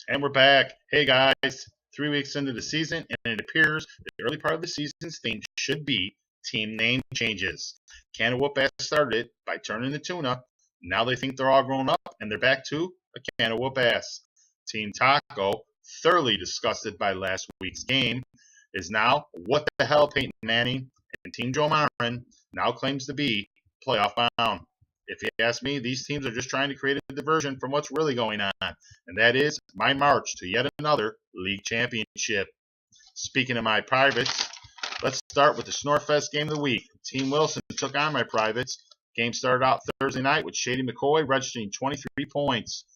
And we're back. Hey guys, 3 weeks into the season, and it appears the early part of the season's theme should be team name changes. Can of Whoop Ass started it by turning the tuna. Now they think they're all grown up, and they're back to a can of whoop ass. Team Taco, thoroughly disgusted by last week's game, is now what the hell Peyton Manning, and Team Joe Marin now claims to be playoff bound. If you ask me, these teams are just trying to create a diversion from what's really going on, and that is my march to yet another league championship. Speaking of my privates, let's start with the Snorefest game of the week. Team Wilson took on my privates. Game started out Thursday night with Shady McCoy registering 23 points.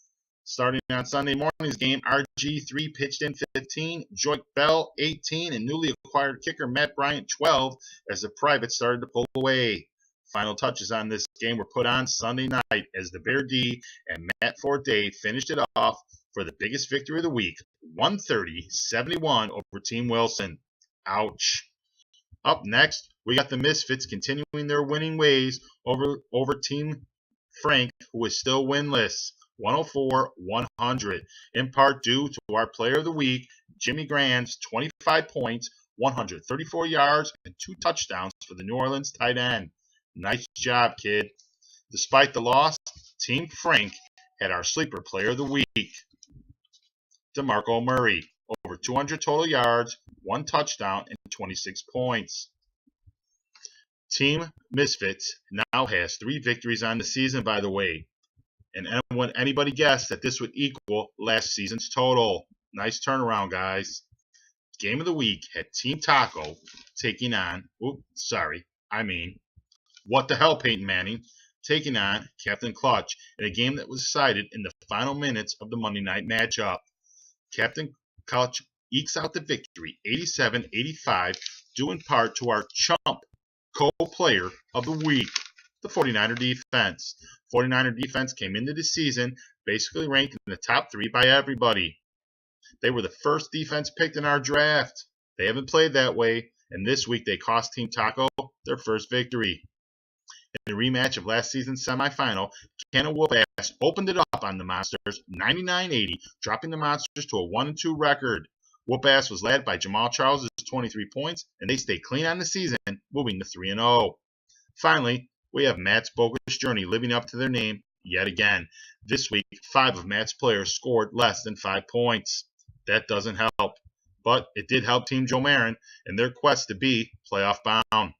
Starting on Sunday morning's game, RG3 pitched in 15, Joik Bell 18, and newly acquired kicker Matt Bryant 12 as the privates started to pull away. Final touches on this game were put on Sunday night as the Bear D and Matt Forte finished it off for the biggest victory of the week, 130-71 over Team Wilson. Ouch. Up next, we got the Misfits continuing their winning ways over Team Frank, who is still winless, 104-100, in part due to our player of the week, Jimmy Grand's 25 points, 134 yards, and 2 touchdowns for the New Orleans tight end. Nice job, kid. Despite the loss, Team Frank had our sleeper player of the week, DeMarco Murray, over 200 total yards, 1 touchdown, and 26 points. Team Misfits now has 3 victories on the season, by the way. And when anybody guessed that this would equal last season's total. Nice turnaround, guys. Game of the week had Team Taco taking on, what the hell, Peyton Manning, taking on Captain Clutch in a game that was decided in the final minutes of the Monday night matchup. Captain Clutch ekes out the victory, 87-85, due in part to our chump co-player of the week, the 49er defense. 49er defense came into the season basically ranked in the top 3 by everybody. They were the first defense picked in our draft. They haven't played that way, and this week they cost Team Taco their first victory. In the rematch of last season's semifinal, Can of Whoop Ass opened it up on the Monsters 99-80, dropping the Monsters to a 1-2 record. Whoop Ass was led by Jamal Charles' 23 points, and they stayed clean on the season, moving to 3-0. Finally, we have Matt's bogus journey living up to their name yet again. This week, 5 of Matt's players scored less than 5 points. That doesn't help, but it did help Team Joe Marin in their quest to be playoff bound.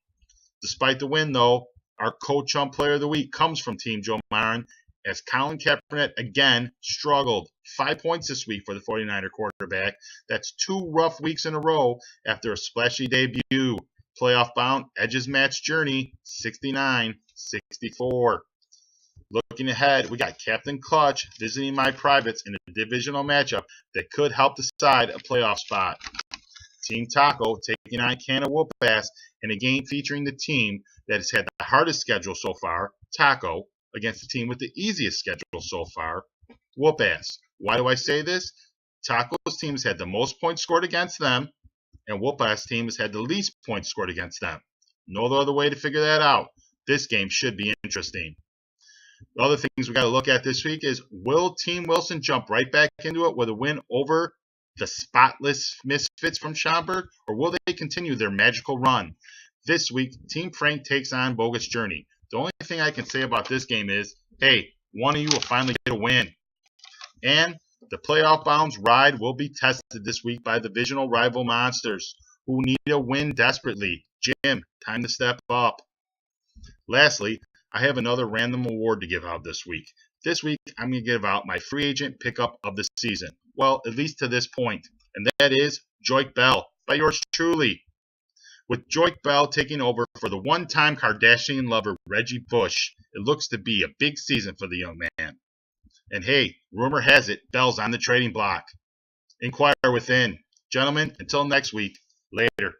Despite the win, though, our co-chump player of the week comes from Team Joe Marin as Colin Kaepernick again struggled. 5 points this week for the 49er quarterback. That's 2 rough weeks in a row after a splashy debut. Playoff bound edges Matt's journey 69-64. Looking ahead, we got Captain Clutch visiting my privates in a divisional matchup that could help decide a playoff spot. Team Taco taking on Can of Whoop Ass in a game featuring the team that has had the hardest schedule so far, Taco, against the team with the easiest schedule so far, Whoop Ass. Why do I say this? Taco's team has had the most points scored against them, and Whoop Ass team has had the least points scored against them. No other way to figure that out. This game should be interesting. The other things we got to look at this week is, will Team Wilson jump right back into it with a win over the spotless Misfits from Schaumburg, or will they continue their magical run? This week, Team Frank takes on Bogus Journey. The only thing I can say about this game is, hey, one of you will finally get a win. And the playoff bounds ride will be tested this week by divisional rival Monsters, who need a win desperately. Jim, time to step up. Lastly, I have another random award to give out this week. This week, I'm going to give out my free agent pickup of the season. Well, at least to this point. And that is Joik Bell, by yours truly. With Joik Bell taking over for the one-time Kardashian lover Reggie Bush, it looks to be a big season for the young man. And hey, rumor has it, Bell's on the trading block. Inquire within. Gentlemen, until next week, later.